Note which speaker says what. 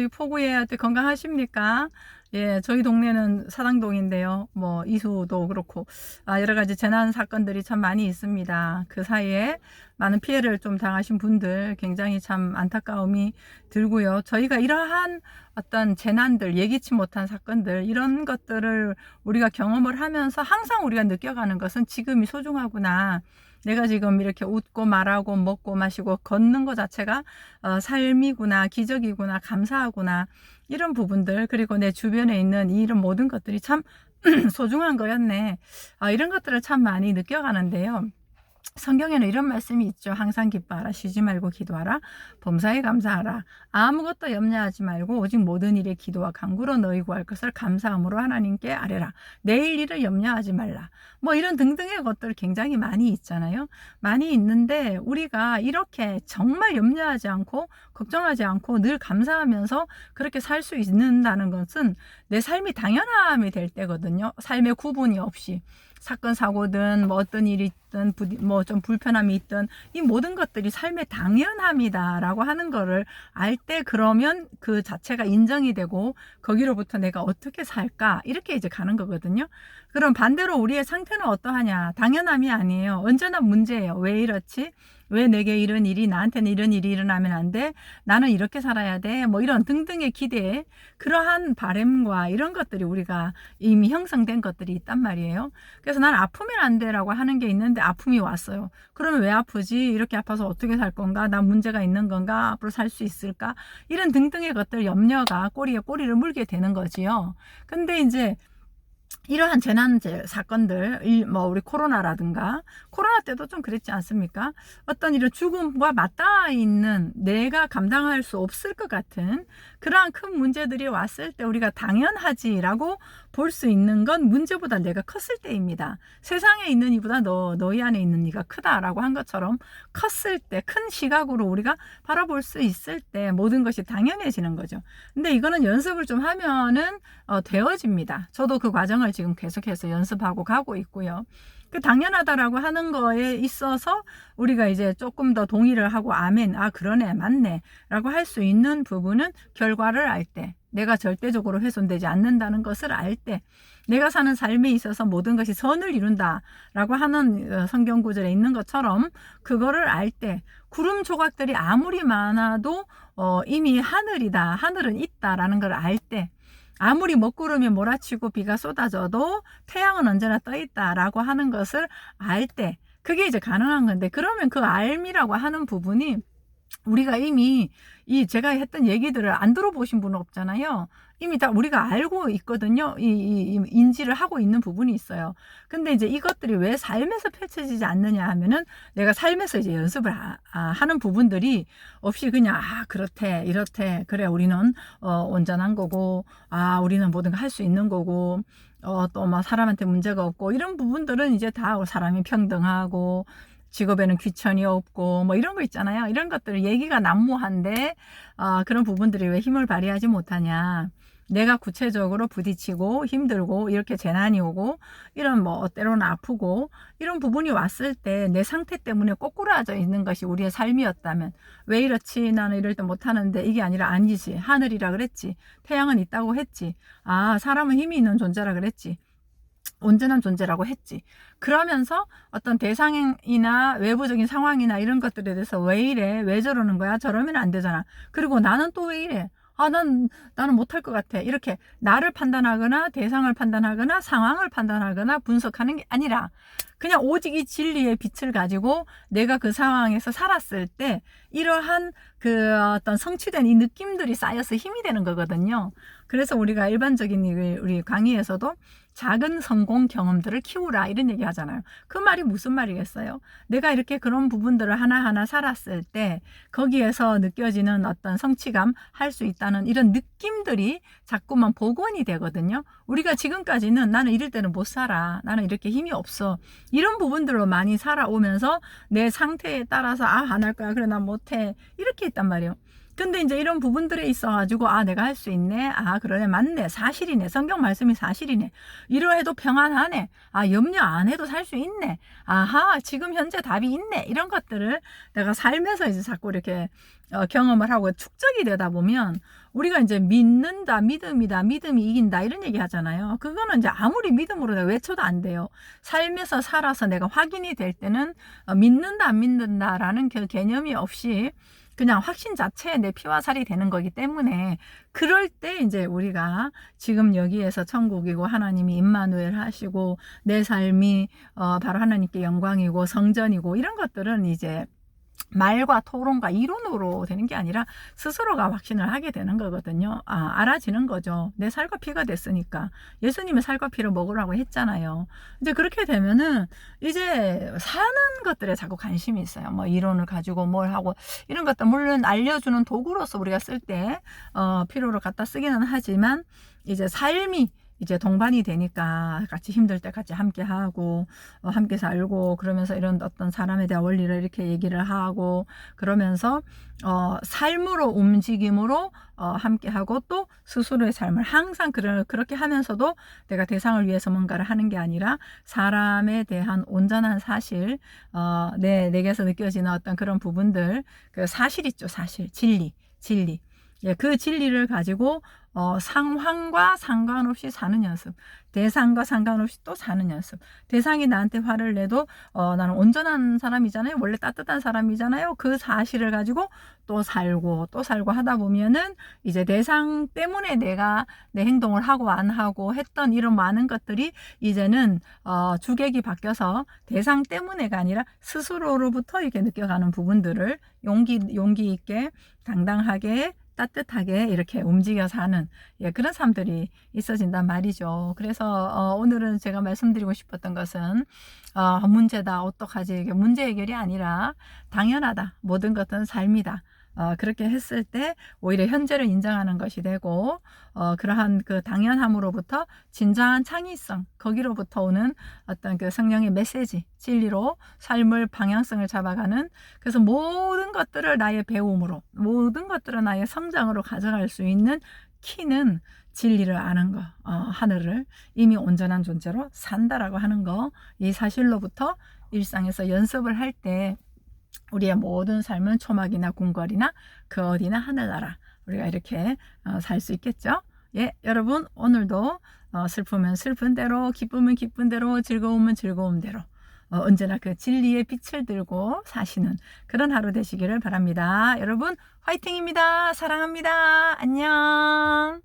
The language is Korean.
Speaker 1: 저희 포구에 어때 건강하십니까? 예, 저희 동네는 사당동인데요. 뭐 이수도 그렇고 여러 가지 재난 사건들이 참 많이 있습니다. 그 사이에 많은 피해를 좀 당하신 분들 굉장히 참 안타까움이 들고요. 저희가 이러한 어떤 재난들, 예기치 못한 사건들 이런 것들을 우리가 경험을 하면서 항상 우리가 느껴가는 것은 지금이 소중하구나. 내가 지금 이렇게 웃고 말하고 먹고 마시고 걷는 것 자체가 삶이구나, 기적이구나, 감사하구나, 이런 부분들, 그리고 내 주변에 있는 이런 모든 것들이 참 소중한 거였네. 이런 것들을 참 많이 느껴가는데요. 성경에는 이런 말씀이 있죠. 항상 기뻐하라, 쉬지 말고 기도하라, 범사에 감사하라. 아무것도 염려하지 말고 오직 모든 일에 기도와 간구로 너희 구할 것을 감사함으로 하나님께 아뢰라. 내일 일을 염려하지 말라. 뭐 이런 등등의 것들 굉장히 많이 있잖아요. 많이 있는데 우리가 이렇게 정말 염려하지 않고 걱정하지 않고 늘 감사하면서 그렇게 살 수 있는다는 것은 내 삶이 당연함이 될 때거든요. 삶의 구분이 없이. 사건 사고든 뭐 어떤 일이 있든 뭐 좀 불편함이 있든 이 모든 것들이 삶의 당연함이다라고 하는 거를 알 때, 그러면 그 자체가 인정이 되고 거기로부터 내가 어떻게 살까 이렇게 이제 가는 거거든요. 그럼 반대로 우리의 상태는 어떠하냐? 당연함이 아니에요. 언제나 문제예요. 왜 이렇지? 왜 내게 이런 일이, 나한테는 이런 일이 일어나면 안 돼? 나는 이렇게 살아야 돼? 뭐 이런 등등의 기대, 그러한 바램과 이런 것들이 우리가 이미 형성된 것들이 있단 말이에요. 그래서 난 아프면 안 돼라고 하는 게 있는데 아픔이 왔어요. 그러면 왜 아프지? 이렇게 아파서 어떻게 살 건가? 난 문제가 있는 건가? 앞으로 살 수 있을까? 이런 등등의 것들, 염려가 꼬리에 꼬리를 물게 되는 거지요. 근데 이제 이러한 재난 사건들, 뭐 우리 코로나라든가, 코로나 때도 좀 그랬지 않습니까? 어떤 이런 죽음과 맞닿아 있는, 내가 감당할 수 없을 것 같은 그러한 큰 문제들이 왔을 때 우리가 당연하지라고 볼 수 있는 건 문제보다 내가 컸을 때입니다. 세상에 있는 이보다 너희 안에 있는 이가 크다라고 한 것처럼 컸을 때, 큰 시각으로 우리가 바라볼 수 있을 때 모든 것이 당연해지는 거죠. 근데 이거는 연습을 좀 하면은 되어집니다. 저도 그 과정을 지금 계속해서 연습하고 가고 있고요. 그 당연하다라고 하는 거에 있어서 우리가 이제 조금 더 동의를 하고 아멘, 그러네, 맞네 라고 할 수 있는 부분은 결과를 알 때, 내가 절대적으로 훼손되지 않는다는 것을 알 때, 내가 사는 삶에 있어서 모든 것이 선을 이룬다 라고 하는 성경 구절에 있는 것처럼 그거를 알 때, 구름 조각들이 아무리 많아도 이미 하늘이다, 하늘은 있다라는 걸 알 때, 아무리 먹구름이 몰아치고 비가 쏟아져도 태양은 언제나 떠 있다라고 하는 것을 알 때, 그게 이제 가능한 건데, 그러면 그 알미라고 하는 부분이 우리가 이미 제가 했던 얘기들을 안 들어보신 분은 없잖아요. 이미 다 우리가 알고 있거든요. 인지를 하고 있는 부분이 있어요. 근데 이제 이것들이 왜 삶에서 펼쳐지지 않느냐 하면은, 내가 삶에서 이제 연습을 하는 부분들이 없이 그냥 그렇대, 이렇대, 그래 우리는 온전한 거고, 우리는 뭐든 할 수 있는 거고, 또 막 사람한테 문제가 없고, 이런 부분들은 이제 다 사람이 평등하고 직업에는 귀천이 없고 뭐 이런 거 있잖아요. 이런 것들 얘기가 난무한데 그런 부분들이 왜 힘을 발휘하지 못하냐. 내가 구체적으로 부딪히고 힘들고 이렇게 재난이 오고 이런 뭐 때로는 아프고 이런 부분이 왔을 때 내 상태 때문에 꼬꾸라져 있는 것이 우리의 삶이었다면, 왜 이렇지, 나는 이럴 때 못하는데, 이게 아니라 아니지, 하늘이라 그랬지, 태양은 있다고 했지, 사람은 힘이 있는 존재라 그랬지, 온전한 존재라고 했지. 그러면서 어떤 대상이나 외부적인 상황이나 이런 것들에 대해서 왜 이래? 왜 저러는 거야? 저러면 안 되잖아. 그리고 나는 또 왜 이래? 나는 못할 것 같아. 이렇게 나를 판단하거나 대상을 판단하거나 상황을 판단하거나 분석하는 게 아니라 그냥 오직 이 진리의 빛을 가지고 내가 그 상황에서 살았을 때 이러한 그 어떤 성취된 이 느낌들이 쌓여서 힘이 되는 거거든요. 그래서 우리가 일반적인 우리 강의에서도 작은 성공 경험들을 키우라 이런 얘기 하잖아요. 그 말이 무슨 말이겠어요? 내가 이렇게 그런 부분들을 하나하나 살았을 때 거기에서 느껴지는 어떤 성취감, 할 수 있다는 이런 느낌들이 자꾸만 복원이 되거든요. 우리가 지금까지는 나는 이럴 때는 못 살아, 나는 이렇게 힘이 없어, 이런 부분들로 많이 살아오면서 내 상태에 따라서 안 할 거야, 그래 난 못해, 이렇게 했단 말이에요. 근데 이제 이런 부분들에 있어가지고, 아, 내가 할 수 있네. 아, 그러네. 맞네. 사실이네. 성경 말씀이 사실이네. 이러해도 평안하네. 아, 염려 안 해도 살 수 있네. 아하, 지금 현재 답이 있네. 이런 것들을 내가 살면서 이제 자꾸 이렇게 경험을 하고 축적이 되다 보면 우리가 이제 믿는다, 믿음이다, 믿음이 이긴다 이런 얘기 하잖아요. 그거는 이제 아무리 믿음으로 내가 외쳐도 안 돼요. 삶에서 살아서 내가 확인이 될 때는 믿는다, 안 믿는다라는 그 개념이 없이 그냥 확신 자체에 내 피와 살이 되는 거기 때문에 그럴 때 이제 우리가 지금 여기에서 천국이고 하나님이 임마누엘 하시고 내 삶이 바로 하나님께 영광이고 성전이고 이런 것들은 이제 말과 토론과 이론으로 되는 게 아니라 스스로가 확신을 하게 되는 거거든요. 아, 알아지는 거죠. 내 살과 피가 됐으니까. 예수님의 살과 피를 먹으라고 했잖아요. 이제 그렇게 되면은 이제 사는 것들에 자꾸 관심이 있어요. 뭐 이론을 가지고 뭘 하고 이런 것들 물론 알려주는 도구로서 우리가 쓸 때 필요로 갖다 쓰기는 하지만 이제 삶이 이제 동반이 되니까 같이 힘들 때 같이 함께 하고 함께 살고 그러면서 이런 어떤 사람에 대한 원리를 이렇게 얘기를 하고 그러면서 삶으로 움직임으로 함께 하고 또 스스로의 삶을 항상 그렇게 하면서도 내가 대상을 위해서 뭔가를 하는 게 아니라 사람에 대한 온전한 사실 내게서 느껴지는 어떤 그런 부분들 그 사실 있죠. 사실 진리 예, 그 진리를 가지고 상황과 상관없이 사는 연습, 대상과 상관없이 또 사는 연습. 대상이 나한테 화를 내도 나는 온전한 사람이잖아요. 원래 따뜻한 사람이잖아요. 그 사실을 가지고 또 살고 하다 보면은 이제 대상 때문에 내가 내 행동을 하고 안 하고 했던 이런 많은 것들이 이제는 주객이 바뀌어서 대상 때문에가 아니라 스스로로부터 이렇게 느껴가는 부분들을 용기 있게 당당하게 따뜻하게 이렇게 움직여서 하는 그런 삶들이 있어진단 말이죠. 그래서 오늘은 제가 말씀드리고 싶었던 것은 문제다 어떡하지 이게 문제 해결이 아니라 당연하다 모든 것은 삶이다. 그렇게 했을 때 오히려 현재를 인정하는 것이 되고 그러한 그 당연함으로부터 진정한 창의성 거기로부터 오는 어떤 그 성령의 메시지 진리로 삶을 방향성을 잡아가는 그래서 모든 것들을 나의 배움으로 모든 것들을 나의 성장으로 가져갈 수 있는 키는 진리를 아는 거 하늘을 이미 온전한 존재로 산다라고 하는 거 이 사실로부터 일상에서 연습을 할 때 우리의 모든 삶은 초막이나 궁궐이나 그 어디나 하늘나라 우리가 이렇게 살 수 있겠죠. 예, 여러분 오늘도 슬픔은 슬픈 대로 기쁨은 기쁜 대로 즐거움은 즐거움 대로 언제나 그 진리의 빛을 들고 사시는 그런 하루 되시기를 바랍니다. 여러분 화이팅입니다. 사랑합니다. 안녕.